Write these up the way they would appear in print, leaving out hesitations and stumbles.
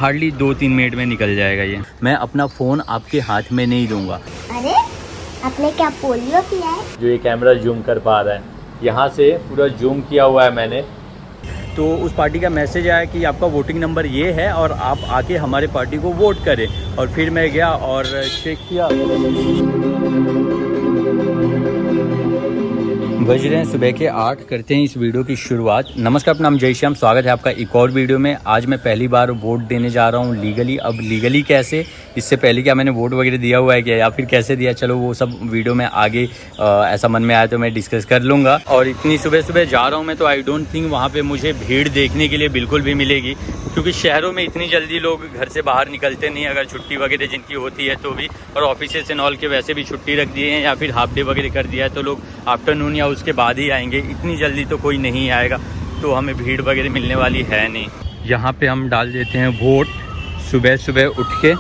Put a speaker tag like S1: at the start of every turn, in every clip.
S1: Hardly 2-3 minute में निकल जाएगा ये। मैं अपना फ़ोन आपके हाथ में नहीं दूंगा।
S2: अरे आपने क्या पोलियो किया है?
S1: जो ये कैमरा जूम कर पा रहा है, यहाँ से पूरा जूम किया हुआ है मैंने। तो उस पार्टी का मैसेज आया कि आपका वोटिंग नंबर ये है और आप आके हमारे पार्टी को वोट करें। और फिर मैं गया और चेक किया। बज रहे हैं सुबह के 8। करते हैं इस वीडियो की शुरुआत। नमस्कार, अपना नाम जय श्याम, स्वागत है आपका एक और वीडियो में। आज मैं पहली बार वोट देने जा रहा हूँ लीगली। अब लीगली कैसे, इससे पहले क्या मैंने वोट वगैरह दिया हुआ है क्या, या फिर कैसे दिया, चलो वो सब वीडियो में आगे ऐसा मन में आया तो मैं डिस्कस कर लूँगा। और इतनी सुबह सुबह जा रहा हूँ मैं, तो आई डोंट थिंक वहाँ पर मुझे भीड़ देखने के लिए बिल्कुल भी मिलेगी, क्योंकि शहरों में इतनी जल्दी लोग घर से बाहर निकलते नहीं, अगर छुट्टी वगैरह जिनकी होती है तो भी। और ऑफिस से नॉल के वैसे भी छुट्टी रख दिए हैं या फिर हाफ डे वगैरह कर दिया है, तो लोग आफ्टरनून या उसके बाद ही आएंगे। इतनी जल्दी तो कोई नहीं आएगा, तो हमें भीड़ वगैरह मिलने वाली है नहीं। यहाँ पे हम डाल देते हैं वोट। सुबह सुबह उठ के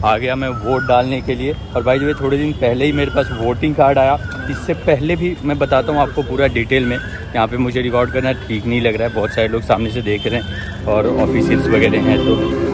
S1: आ गया मैं वोट डालने के लिए। और भाई जो थोड़े दिन पहले ही मेरे पास वोटिंग कार्ड आया। इससे पहले भी मैं बताता हूँ आपको पूरा डिटेल में। यहाँ पे मुझे रिकॉर्ड करना ठीक नहीं लग रहा है, बहुत सारे लोग सामने से देख रहे हैं और ऑफिशियल्स वगैरह हैं। तो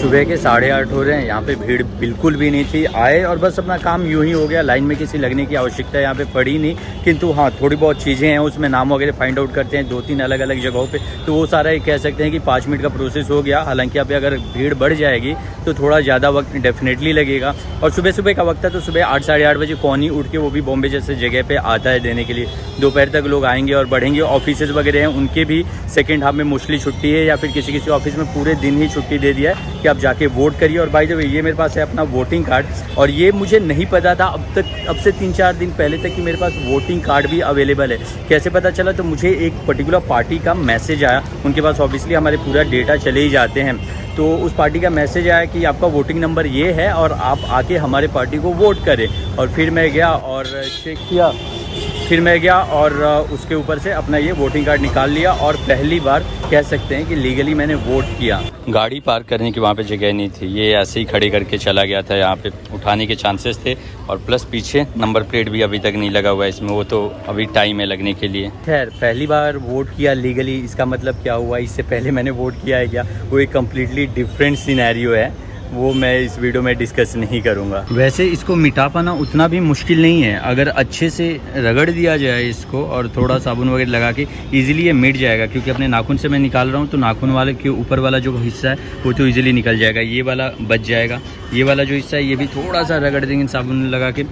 S1: सुबह के 8:30 हो रहे हैं। यहाँ पे भीड़ बिल्कुल भी नहीं थी। आए और बस अपना काम यूं ही हो गया। लाइन में किसी लगने की आवश्यकता यहाँ पे पड़ी नहीं, किंतु हाँ थोड़ी बहुत चीज़ें हैं, उसमें नाम वगैरह फाइंड आउट करते हैं 2-3 अलग अलग जगहों पे। तो वो सारा कह सकते हैं कि 5 मिनट का प्रोसेस हो गया। हालांकि यहाँ पे अगर भीड़ बढ़ जाएगी तो थोड़ा ज़्यादा वक्त डेफिनेटली लगेगा। और सुबह सुबह का वक्त है, तो सुबह 8 साढ़े 8 बजे कौन ही उठ के, वो भी बॉम्बे जैसे जगह पर आता है देने के लिए। दोपहर तक लोग आएंगे और बढ़ेंगे। ऑफिसेज वगैरह हैं, उनके भी सेकेंड हाफ में मोस्टली छुट्टी है, या फिर किसी किसी ऑफिस में पूरे दिन ही छुट्टी दे दिया है कि आप जाके वोट करिए। और भाई जब ये मेरे पास है अपना वोटिंग कार्ड, और ये मुझे नहीं पता था अब से 3-4 दिन पहले तक कि मेरे पास वोटिंग कार्ड भी अवेलेबल है। कैसे पता चला, तो मुझे एक पर्टिकुलर पार्टी का मैसेज आया। उनके पास ऑब्वियसली हमारे पूरा डेटा चले ही जाते हैं। तो उस पार्टी का मैसेज आया कि आपका वोटिंग नंबर ये है और आप आके हमारे पार्टी को वोट करें। और फिर मैं गया और चेक किया। और उसके ऊपर से अपना ये वोटिंग कार्ड निकाल लिया। और पहली बार कह सकते हैं कि लीगली मैंने वोट किया। गाड़ी पार्क करने की वहाँ पे जगह नहीं थी, ये ऐसे ही खड़े करके चला गया था। यहाँ पे उठाने के चांसेस थे। और प्लस पीछे नंबर प्लेट भी अभी तक नहीं लगा हुआ है इसमें, वो तो अभी टाइम है लगने के लिए। खैर पहली बार वोट किया लीगली, इसका मतलब क्या हुआ, इससे पहले मैंने वोट किया है क्या, वो एक कम्प्लीटली डिफरेंट सिनेरियो है। वो मैं इस वीडियो में डिस्कस नहीं करूँगा। वैसे इसको मिटा पाना उतना भी मुश्किल नहीं है, अगर अच्छे से रगड़ दिया जाए इसको और थोड़ा साबुन वगैरह लगा के इजीली ये मिट जाएगा। क्योंकि अपने नाखून से मैं निकाल रहा हूँ, तो नाखून वाले के ऊपर वाला जो हिस्सा है वो तो इजीली निकल जाएगा, ये वाला बच जाएगा। ये वाला जो हिस्सा है ये भी थोड़ा सा रगड़ देंगे साबुन लगा के,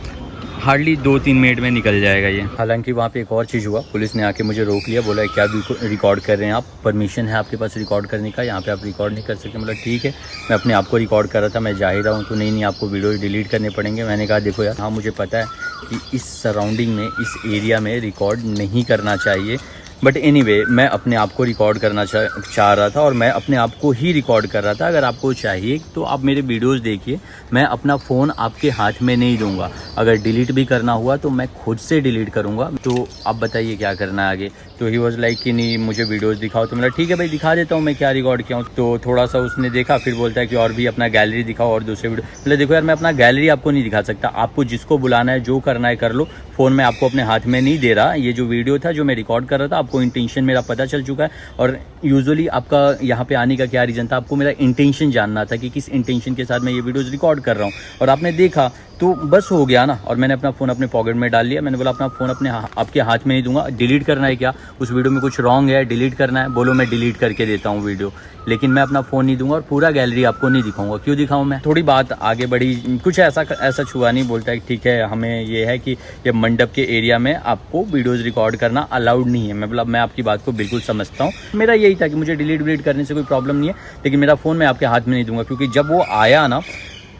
S1: हार्डली 2-3 मिनट में निकल जाएगा ये। हालांकि वहाँ पे एक और चीज़ हुआ, पुलिस ने आके मुझे रोक लिया, बोला क्या रिकॉर्ड कर रहे हैं आप, परमिशन है आपके पास रिकॉर्ड करने का, यहाँ पे आप रिकॉर्ड नहीं कर सकते। मतलब ठीक है, मैं अपने आप को रिकॉर्ड कर रहा था, मैं जा ही रहा हूँ। तो नहीं आपको वीडियो डिलीट करने पड़ेंगे। मैंने कहा देखो यार, हाँ मुझे पता है कि इस सराउंडिंग में, इस एरिया में रिकॉर्ड नहीं करना चाहिए, बट एनीवे मैं अपने आप को रिकॉर्ड करना चाह रहा था और मैं अपने आप को ही रिकॉर्ड कर रहा था। अगर आपको चाहिए तो आप मेरे वीडियोस देखिए, मैं अपना फ़ोन आपके हाथ में नहीं दूंगा। अगर डिलीट भी करना हुआ तो मैं खुद से डिलीट करूंगा। तो आप बताइए क्या करना है आगे। तो ही वॉज लाइक कि नहीं मुझे वीडियोस दिखाओ। तो मतलब ठीक है भाई दिखा देता हूँ मैं क्या रिकॉर्ड किया हूँ। तो थोड़ा सा उसने देखा, फिर बोलता है कि और भी अपना गैलरी दिखाओ और दूसरे वीडियो। मतलब देखो यार, मैं अपना गैलरी आपको नहीं दिखा सकता, आपको जिसको बुलाना है जो करना है कर लो। फ़ोन मैं आपको अपने हाथ में नहीं दे रहा। ये जो वीडियो था जो मैं रिकॉर्ड कर रहा था, आपको इंटेंशन मेरा पता चल चुका है। और यूजुअली आपका यहाँ पे आने का क्या रीज़न था, आपको मेरा इंटेंशन जानना था कि किस इंटेंशन के साथ मैं ये वीडियोस रिकॉर्ड कर रहा हूँ। और आपने देखा तो बस हो गया ना। और मैंने अपना फ़ोन अपने पॉकेट में डाल लिया। मैंने बोला अपना फ़ोन अपने आपके हाथ में नहीं दूंगा। डिलीट करना है क्या, उस वीडियो में कुछ रॉन्ग है, डिलीट करना है, बोलो मैं डिलीट करके देता हूँ वीडियो, लेकिन मैं अपना फ़ोन नहीं दूंगा और पूरा गैलरी आपको नहीं दिखाऊंगा। क्यों दिखाऊँ मैं, थोड़ी बात आगे बढ़ी, कुछ ऐसा छुआ नहीं। बोलता है ठीक है, हमें ये है कि ये मंडप के एरिया में आपको वीडियोज़ रिकॉर्ड करना अलाउड नहीं है। मैं आपकी बात को बिल्कुल समझता हूँ। मेरा यही था कि मुझे डिलीट करने से कोई प्रॉब्लम नहीं है, लेकिन मेरा फ़ोन मैं आपके हाथ में नहीं दूंगा। क्योंकि जब वो आया ना,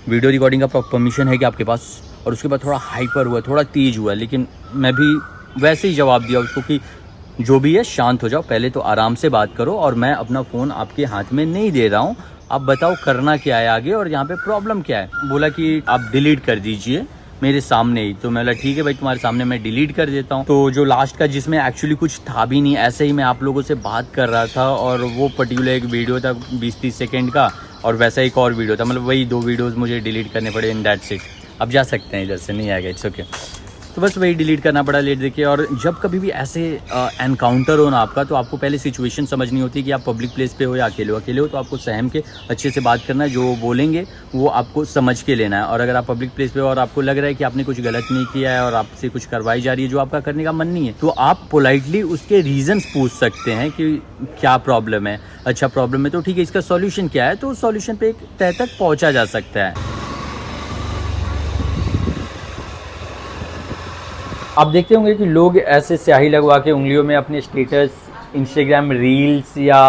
S1: वीडियो रिकॉर्डिंग का परमिशन है कि आपके पास, और उसके बाद थोड़ा हाइपर हुआ, थोड़ा तेज़ हुआ, लेकिन मैं भी वैसे ही जवाब दिया उसको कि जो भी है शांत हो जाओ, पहले तो आराम से बात करो, और मैं अपना फ़ोन आपके हाथ में नहीं दे रहा हूँ। आप बताओ करना क्या है आगे और यहाँ पे प्रॉब्लम क्या है। बोला कि आप डिलीट कर दीजिए मेरे सामने ही। तो मैं बोला ठीक है भाई, तुम्हारे सामने मैं डिलीट कर देता हूँ। तो जो लास्ट का, जिसमें एक्चुअली कुछ था भी नहीं, ऐसे ही मैं आप लोगों से बात कर रहा था, और वो पर्टिकुलर एक वीडियो था 20-30 सेकेंड का, और वैसा एक और वीडियो था। मतलब वही 2 वीडियोज़ मुझे डिलीट करने पड़े, इन दैट्स इट। अब जा सकते हैं, इधर से नहीं आएगा, इट्स ओके। तो बस वही डिलीट करना पड़ा लेट देख के। और जब कभी भी ऐसे एनकाउंटर हो ना आपका, तो आपको पहले सिचुएशन समझनी होती है कि आप पब्लिक प्लेस पे हो या अकेले हो, तो आपको सहम के अच्छे से बात करना है। जो बोलेंगे वो आपको समझ के लेना है। और अगर आप पब्लिक प्लेस पे हो और आपको लग रहा है कि आपने कुछ गलत नहीं किया है और आपसे कुछ करवाई जा रही है जो आपका करने का मन नहीं है, तो आप पोलाइटली उसके रीजंस पूछ सकते हैं कि क्या प्रॉब्लम है। अच्छा प्रॉब्लम है तो ठीक है, इसका सॉल्यूशन क्या है, तो उस सॉल्यूशन पे एक तय तक पहुंचा जा सकता है। आप देखते होंगे कि लोग ऐसे स्याही लगवा के उंगलियों में अपने स्टेटस, इंस्टाग्राम रील्स या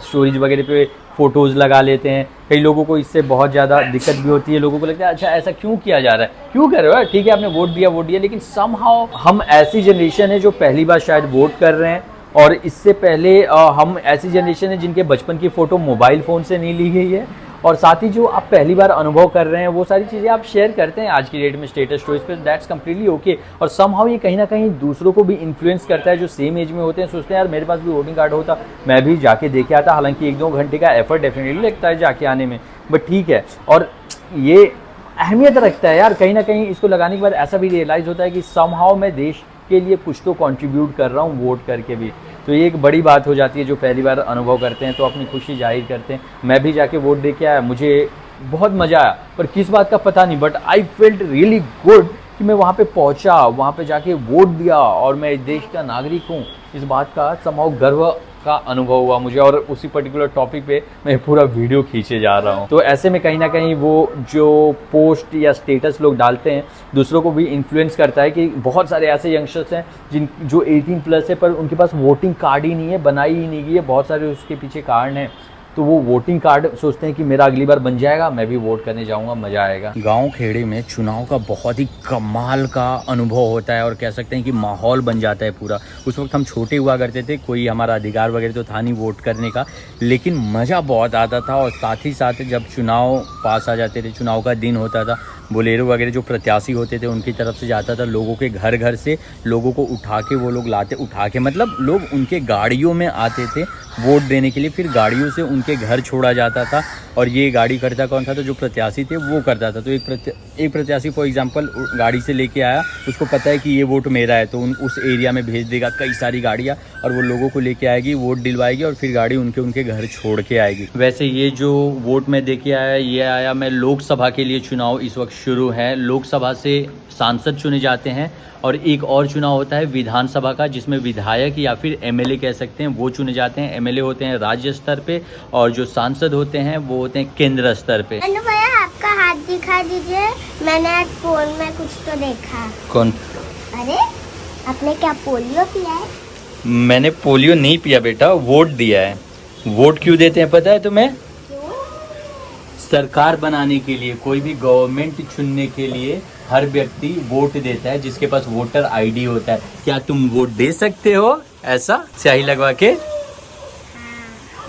S1: स्टोरीज वगैरह पे फ़ोटोज़ लगा लेते हैं। कई लोगों को इससे बहुत ज़्यादा दिक्कत भी होती है। लोगों को लगता है अच्छा ऐसा क्यों किया जा रहा है, क्यों कर रहे हो, ठीक है आपने वोट दिया, लेकिन समहाउ हम ऐसी जनरेशन है जो पहली बार शायद वोट कर रहे हैं। और इससे पहले हम ऐसी जनरेशन है जिनके बचपन की फ़ोटो मोबाइल फ़ोन से नहीं ली गई है। और साथ ही जो आप पहली बार अनुभव कर रहे हैं वो सारी चीज़ें आप शेयर करते हैं आज की डेट में स्टेटस स्टोरीज पे, दैट्स कम्प्लीटली ओके। और समहाउ ये कहीं ना कहीं दूसरों को भी इन्फ्लुएंस करता है जो सेम एज में होते हैं। सोचते हैं यार मेरे पास भी वोटिंग कार्ड होता, मैं भी जाके देके आता। हालांकि 1-2 घंटे का एफर्ट डेफिनेटली लगता है जाके आने में, बट ठीक है। और ये अहमियत रखता है यार, कहीं ना कहीं इसको लगाने के बाद ऐसा भी रियलाइज़ होता है कि समहाउ मैं देश के लिए कुछ तो कंट्रीब्यूट कर रहा हूँ वोट करके भी। तो ये एक बड़ी बात हो जाती है। जो पहली बार अनुभव करते हैं तो अपनी खुशी जाहिर करते हैं। मैं भी जाके वोट दे के आया, मुझे बहुत मज़ा आया, पर किस बात का पता नहीं, but I felt really good कि मैं वहाँ पे पहुँचा, वहाँ पे जाके वोट दिया और मैं देश का नागरिक हूँ। इस बात का समहाउ गर्व का अनुभव हुआ मुझे। और उसी पर्टिकुलर टॉपिक पे मैं पूरा वीडियो खींचे जा रहा हूँ। तो ऐसे में कहीं ना कहीं वो जो पोस्ट या स्टेटस लोग डालते हैं दूसरों को भी इन्फ्लुएंस करता है कि बहुत सारे ऐसे यंगस्टर्स हैं जो 18+ है पर उनके पास वोटिंग कार्ड ही नहीं है, बनाई ही नहीं गई है। बहुत सारे उसके पीछे कारण हैं। तो वो वोटिंग कार्ड सोचते हैं कि मेरा अगली बार बन जाएगा, मैं भी वोट करने जाऊंगा, मज़ा आएगा। गांव खेड़े में चुनाव का बहुत ही कमाल का अनुभव होता है और कह सकते हैं कि माहौल बन जाता है पूरा। उस वक्त हम छोटे हुआ करते थे, कोई हमारा अधिकार वगैरह तो था नहीं वोट करने का, लेकिन मज़ा बहुत आता था। और साथ ही साथ जब चुनाव पास आ जाते थे, चुनाव का दिन होता था, बोलेरो वगैरह जो प्रत्याशी होते थे उनकी तरफ से जाता था, लोगों के घर घर से लोगों को उठा के वो लोग लाते, उठा के मतलब लोग उनके गाड़ियों में आते थे वोट देने के लिए, फिर गाड़ियों से उनके घर छोड़ा जाता था। और ये गाड़ी करता कौन था, तो जो प्रत्याशी थे वो करता था। तो एक प्रत्याशी फॉर एग्जांपल गाड़ी से लेके आया, उसको पता है कि ये वोट मेरा है, तो उस एरिया में भेज देगा कई सारी गाड़ियाँ और वो लोगों को लेके आएगी, वोट दिलवाएगी और फिर गाड़ी उनके घर छोड़ के आएगी। वैसे ये जो वोट मैं दे के आया, ये आया मैं लोकसभा के लिए। चुनाव इस वक्त शुरू है। लोकसभा से सांसद चुने जाते हैं और एक और चुनाव होता है विधानसभा का, जिसमें विधायक या फिर एमएलए कह सकते हैं वो चुने जाते हैं। एमएलए होते हैं राज्य स्तर पे और जो सांसद होते हैं वो होते हैं केंद्र स्तर पे।
S2: अनु भैया आपका हाथ दिखा दीजिए, मैंने आज फोन में कुछ तो देखा।
S1: कौन?
S2: अरे आपने क्या पोलियो पिया है?
S1: मैंने पोलियो नहीं पिया बेटा, वोट दिया है। वोट क्यों देते हैं पता है तुम्हें?
S2: क्यों?
S1: सरकार बनाने के लिए, कोई भी गवर्नमेंट चुनने के लिए हर व्यक्ति वोट देता है जिसके पास वोटर आईडी होता है। क्या तुम वोट दे सकते हो ऐसा स्याही लगवा के?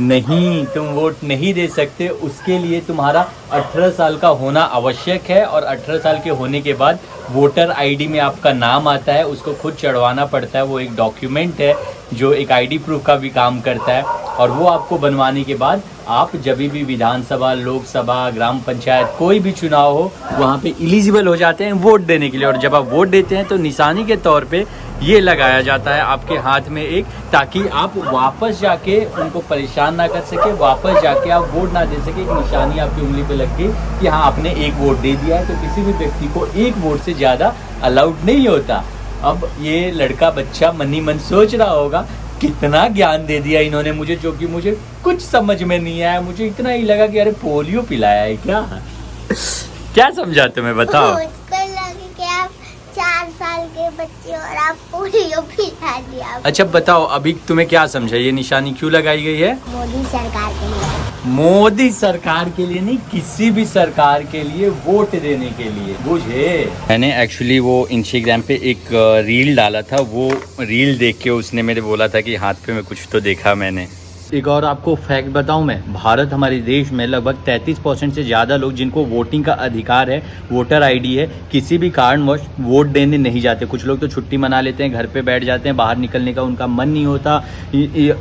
S1: नहीं, तुम वोट नहीं दे सकते। उसके लिए तुम्हारा 18 साल का होना आवश्यक है और 18 साल के होने के बाद वोटर आईडी में आपका नाम आता है, उसको खुद चढ़वाना पड़ता है। वो एक डॉक्यूमेंट है जो एक आईडी प्रूफ का भी काम करता है और वो आपको बनवाने के बाद आप जब भी विधानसभा, लोकसभा, ग्राम पंचायत कोई भी चुनाव हो वहाँ पे एलिजिबल हो जाते हैं वोट देने के लिए। और जब आप वोट देते हैं तो निशानी के तौर पे ये लगाया जाता है आपके हाथ में एक, ताकि आप वापस जाके उनको परेशान ना कर सके, वापस जाके आप वोट ना दे सके। एक निशानी आपकी उंगली पे लग के कि हाँ आपने एक वोट दे दिया है। तो किसी भी व्यक्ति को एक वोट से ज़्यादा अलाउड नहीं होता। अब ये लड़का बच्चा मन ही मन सोच रहा होगा कितना ज्ञान दे दिया इन्होंने मुझे, जो कि मुझे कुछ समझ में नहीं आया। मुझे इतना ही लगा कि अरे पोलियो पिलाया है क्या? क्या समझा तुम्हें बताओ?
S2: मुझको लगे कि आप 4 साल के बच्चे और आप पोलियो पिला दिया।
S1: अच्छा बताओ अभी तुम्हें क्या समझा, ये निशानी क्यों लगाई गई है?
S2: मोदी सरकार के लिए।
S1: मोदी सरकार के लिए नहीं, किसी भी सरकार के लिए वोट देने के लिए, बुझे? मैंने एक्चुअली वो इंस्टाग्राम पे एक रील डाला था, वो रील देख के उसने मेरे बोला था कि हाथ पे में कुछ तो देखा मैंने। एक और आपको फैक्ट बताऊं मैं, भारत हमारे देश में लगभग 33% से ज़्यादा लोग जिनको वोटिंग का अधिकार है, वोटर आईडी है, किसी भी कारणवश वोट देने नहीं जाते। कुछ लोग तो छुट्टी मना लेते हैं, घर पे बैठ जाते हैं, बाहर निकलने का उनका मन नहीं होता।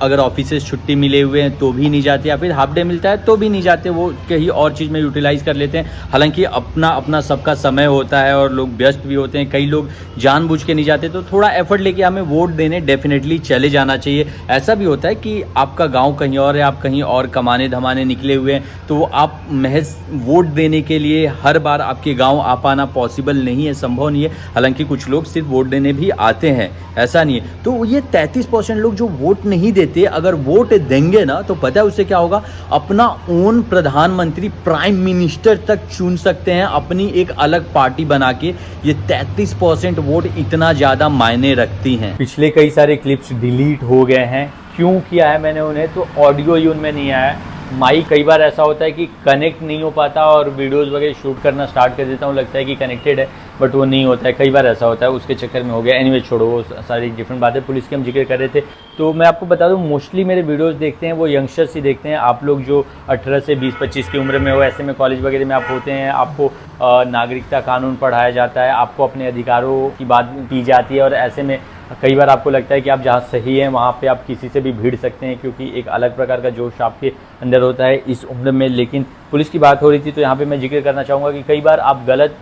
S1: अगर ऑफिस से छुट्टी मिले हुए हैं तो भी नहीं जाते, या फिर हाफ डे मिलता है तो भी नहीं जाते, वो कहीं और चीज़ में यूटिलाइज़ कर लेते हैं। हालांकि अपना अपना सबका समय होता है और लोग व्यस्त भी होते हैं, कई लोग जानबूझ के नहीं जाते। तो थोड़ा एफर्ट लेके हमें वोट देने डेफिनेटली चले जाना चाहिए। ऐसा भी होता है कि आपका गांव कहीं और है, आप कहीं और कमाने धमाने निकले हुए हैं, तो आप महज वोट देने के लिए हर बार आपके गांव आ पाना पॉसिबल नहीं है, संभव नहीं है। हालांकि कुछ लोग सिर्फ वोट देने भी आते हैं, ऐसा नहीं है। तो ये 33% लोग जो वोट नहीं देते, अगर वोट देंगे ना तो पता है उससे क्या होगा, अपना ओन प्रधानमंत्री, प्राइम मिनिस्टर तक चुन सकते हैं अपनी एक अलग पार्टी बना के। ये 33% वोट इतना ज़्यादा मायने रखती हैं। पिछले कई सारे क्लिप्स डिलीट हो गए हैं। क्यों किया है मैंने उन्हें, तो ऑडियो ही उनमें नहीं आया है। माइक कई बार ऐसा होता है कि कनेक्ट नहीं हो पाता और वीडियोस वगैरह शूट करना स्टार्ट कर देता हूँ, लगता है कि कनेक्टेड है बट वो नहीं होता है। कई बार ऐसा होता है, उसके चक्कर में हो गया। एनीवे छोड़ो, वो सारी डिफरेंट बातें। पुलिस की हम जिक्र कर रहे थे, तो मैं आपको बता दूं, मोस्टली मेरे वीडियोस देखते हैं वो यंगस्टर्स ही देखते हैं। आप लोग जो 18 से 20-25 की उम्र में हो, ऐसे में कॉलेज वगैरह में आप होते हैं, आपको नागरिकता कानून पढ़ाया जाता है, आपको अपने अधिकारों की बात की जाती है, और ऐसे में कई बार आपको लगता है कि आप जहाँ सही हैं वहाँ पे आप किसी से भी भिड़ सकते हैं, क्योंकि एक अलग प्रकार का जोश आपके अंदर होता है इस उम्र में। लेकिन पुलिस की बात हो रही थी, तो यहाँ पे मैं जिक्र करना चाहूँगा कि कई बार आप गलत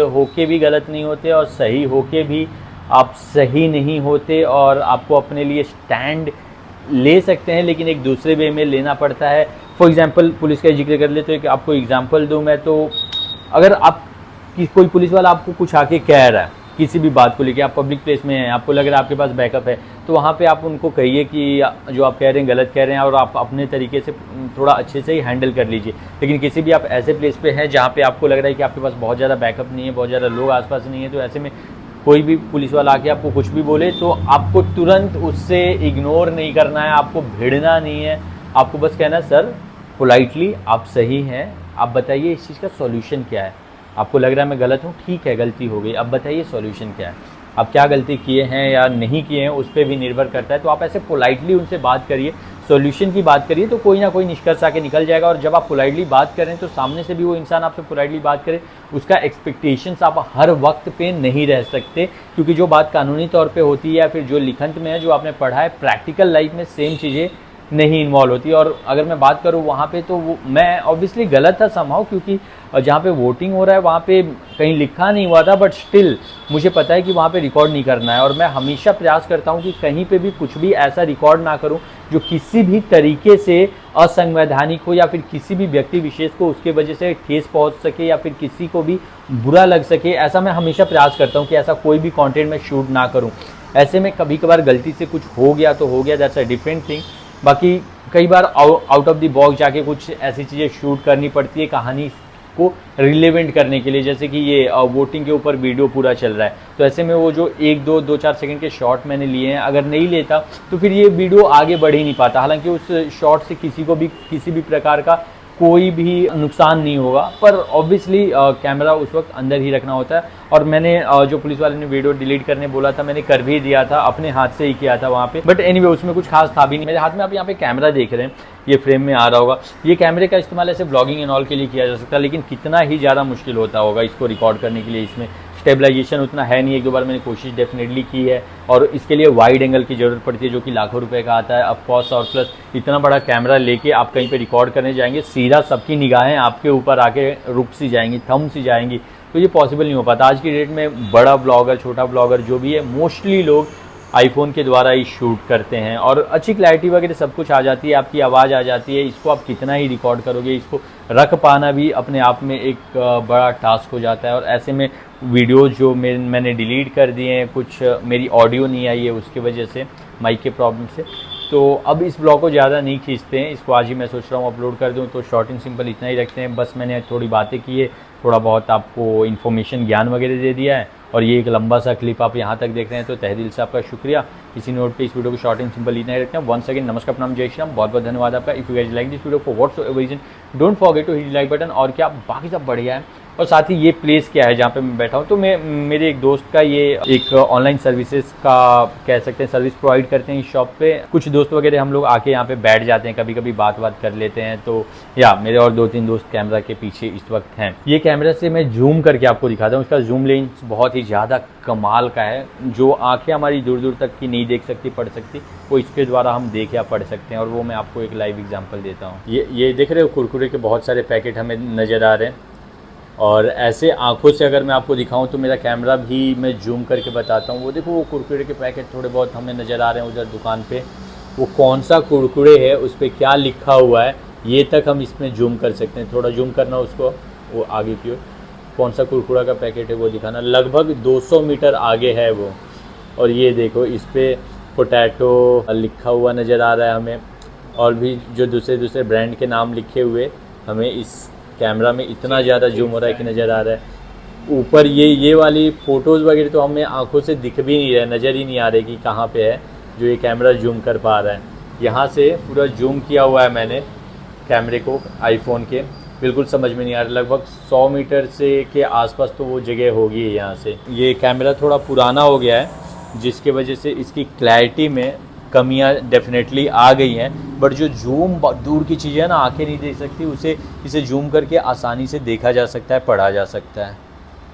S1: होके भी गलत नहीं होते और सही होके भी आप सही नहीं होते, और आपको अपने लिए स्टैंड ले सकते हैं लेकिन एक दूसरे वे में लेना पड़ता है। फॉर एग्जांपल, पुलिस का जिक्र कर लेते हैं कि आपको एग्जांपल दूं मैं, तो अगर आप कोई पुलिस वाला आपको कुछ आके कह रहा है किसी भी बात को लेके, आप पब्लिक प्लेस में हैं, आपको लग रहा है आपके पास बैकअप है, तो वहाँ पे आप उनको कहिए कि जो आप कह रहे हैं गलत कह रहे हैं, और आप अपने तरीके से थोड़ा अच्छे से ही हैंडल कर लीजिए। लेकिन किसी भी आप ऐसे प्लेस पे हैं जहाँ पे आपको लग रहा है कि आपके पास बहुत ज़्यादा बैकअप नहीं है, बहुत ज़्यादा लोग आसपास नहीं है, तो ऐसे में कोई भी पुलिस वाला आके आपको कुछ भी बोले तो आपको तुरंत उससे इग्नोर नहीं करना है, आपको भिड़ना नहीं है। आपको बस कहना है, सर पोलाइटली आप सही हैं, आप बताइए इस चीज़ का सॉल्यूशन क्या है। आपको लग रहा है मैं गलत हूँ, ठीक है गलती हो गई, अब बताइए सॉल्यूशन क्या है। आप क्या गलती किए हैं या नहीं किए हैं उस पर भी निर्भर करता है। तो आप ऐसे पोलाइटली उनसे बात करिए, सॉल्यूशन की बात करिए, तो कोई ना कोई निष्कर्ष आके निकल जाएगा। और जब आप पोलाइटली बात करें तो सामने से भी वो इंसान आपसे पोलाइटली बात करे, उसका एक्सपेक्टेशंस आप हर वक्त पे नहीं रह सकते, क्योंकि जो बात कानूनी तौर पे होती है या फिर जो लिखंत में है, जो आपने पढ़ा है, प्रैक्टिकल लाइफ में सेम चीज़ें नहीं इन्वॉल्व होती। और अगर मैं बात करूँ वहाँ पे, तो मैं ऑब्वियसली गलत था समहाउ, क्योंकि जहाँ पे वोटिंग हो रहा है वहाँ पे कहीं लिखा नहीं हुआ था, बट स्टिल मुझे पता है कि वहाँ पे रिकॉर्ड नहीं करना है। और मैं हमेशा प्रयास करता हूँ कि कहीं पे भी कुछ भी ऐसा रिकॉर्ड ना करूँ जो किसी भी तरीके से असंवैधानिक हो, या फिर किसी भी व्यक्ति विशेष को उसके वजह से ठेस पहुँच सके, या फिर किसी को भी बुरा लग सके। ऐसा मैं हमेशा प्रयास करता हूँ कि ऐसा कोई भी कॉन्टेंट मैं शूट ना करूँ। ऐसे में कभी कभार गलती से कुछ हो गया तो हो गया, दैट्स अ डिफरेंट थिंग। बाकी कई बार आउट ऑफ द बॉक्स जाके कुछ ऐसी चीज़ें शूट करनी पड़ती है कहानी को रिलेवेंट करने के लिए। जैसे कि ये वोटिंग के ऊपर वीडियो पूरा चल रहा है, तो ऐसे में वो जो 1-2-4 सेकंड के शॉट मैंने लिए हैं, अगर नहीं लेता तो फिर ये वीडियो आगे बढ़ ही नहीं पाता। हालांकि उस शॉट से किसी को भी किसी भी प्रकार का कोई भी नुकसान नहीं होगा, पर ऑब्वियसली कैमरा उस वक्त अंदर ही रखना होता है। और मैंने जो पुलिस वाले ने वीडियो डिलीट करने बोला था, मैंने कर भी दिया था, अपने हाथ से ही किया था वहाँ पे। बट एनीवे उसमें कुछ खास था भी नहीं। मेरे हाथ में आप यहाँ पे कैमरा देख रहे हैं, ये फ्रेम में आ रहा होगा। ये कैमरे का इस्तेमाल ऐसे ब्लॉगिंग एंड ऑल के लिए किया जा सकता है, लेकिन कितना ही ज़्यादा मुश्किल होता होगा इसको रिकॉर्ड करने के लिए। इसमें स्टेबलाइजेशन उतना है नहीं। 1-2 बार मैंने कोशिश डेफिनेटली की है, और इसके लिए वाइड एंगल की ज़रूरत पड़ती है, जो कि लाखों रुपए का आता है ऑफकोर्स। और प्लस इतना बड़ा कैमरा लेके आप कहीं पे रिकॉर्ड करने जाएंगे, सीधा सबकी निगाहें आपके ऊपर आके रुक सी जाएंगी, थम सी जाएंगी, तो ये पॉसिबल नहीं हो पाता। आज की डेट में बड़ा ब्लॉगर, छोटा ब्लॉगर जो भी है, मोस्टली लोग आईफोन के द्वारा ही शूट करते हैं, और अच्छी क्लैरिटी वगैरह सब कुछ आ जाती है, आपकी आवाज़ आ जाती है। इसको आप कितना ही रिकॉर्ड करोगे, इसको रख पाना भी अपने आप में एक बड़ा टास्क हो जाता है। और ऐसे में वीडियो जो मैंने डिलीट कर दिए हैं, कुछ मेरी ऑडियो नहीं आई है उसकी वजह से, माइक के प्रॉब्लम से, तो अब इस ब्लॉग को ज़्यादा नहीं खींचते हैं। इसको आज ही मैं सोच रहा हूँ अपलोड कर दूँ, तो शॉर्ट एंड सिंपल इतना ही रखते हैं। बस मैंने थोड़ी बातें की है, थोड़ा बहुत आपको इन्फॉर्मेशन ज्ञान वगैरह दे दिया है, और ये एक लंबा सा क्लिप आप यहाँ तक देख रहे हैं, तो तहे दिल से आपका शुक्रिया। इसी नोट पे इस वीडियो को शॉर्ट एंड सिंपल इतना ही रखते हैं। वंस अगेन नमस्कार, प्रणाम, जय श्री राम, बहुत बहुत धन्यवाद आपका। If you guys like this video for whatsoever reason, don't forget to hit like button. और क्या बाकी सब बढ़िया है। और साथ ही ये प्लेस क्या है जहाँ पे मैं बैठा हूँ, तो मैं मेरे एक दोस्त का ये एक ऑनलाइन सर्विसेज का कह सकते हैं सर्विस प्रोवाइड करते हैं इस शॉप पे। कुछ दोस्त वगैरह हम लोग आके यहाँ पे बैठ जाते हैं, कभी कभी बात कर लेते हैं। तो या मेरे और 2-3 दोस्त कैमरा के पीछे इस वक्त हैं। ये कैमरा से मैं जूम करके आपको दिखाता हूँ। इसका जूम लेंस बहुत ही ज़्यादा कमाल का है, जो आँखें हमारी दूर दूर तक की नहीं देख सकती, पढ़ सकती, वो इसके द्वारा हम देख या पढ़ सकते हैं। और वो मैं आपको एक लाइव एग्जाम्पल देता हूँ। ये देख रहे हो, कुरकुरे के बहुत सारे पैकेट हमें नज़र आ रहे हैं। और ऐसे आंखों से अगर मैं आपको दिखाऊं तो मेरा कैमरा भी मैं जूम करके बताता हूं। वो देखो, वो कुरकुरे के पैकेट थोड़े बहुत हमें नज़र आ रहे हैं उधर दुकान पे। वो कौन सा कुरकुरे है, उस पर क्या लिखा हुआ है, ये तक हम इसमें जूम कर सकते हैं। थोड़ा जूम करना उसको, वो आगे की ओर कौन सा कुरकुरा का पैकेट है वो दिखाना। लगभग 200 मीटर आगे है वो। और ये देखो, इस पर पोटैटो लिखा हुआ नज़र आ रहा है हमें। और भी जो दूसरे ब्रांड के नाम लिखे हुए हमें इस कैमरा में इतना ज़्यादा जूम हो रहा है कि नज़र आ रहा है। ऊपर ये वाली फ़ोटोज़ वगैरह तो हमें आंखों से दिख भी नहीं रहा है, नज़र ही नहीं आ रही कि कहाँ पे है जो ये कैमरा जूम कर पा रहा है। यहाँ से पूरा जूम किया हुआ है मैंने कैमरे को आईफोन के, बिल्कुल समझ में नहीं आ रहा। लगभग 100 मीटर से के आसपास तो वो जगह होगी है यहाँ से। ये कैमरा थोड़ा पुराना हो गया है, जिसके वजह से इसकी क्लैरिटी में कमियां डेफिनेटली आ गई हैं। बट जो जूम दूर की चीज़ें ना आंखें नहीं देख सकती, इसे जूम करके आसानी से देखा जा सकता है, पढ़ा जा सकता है।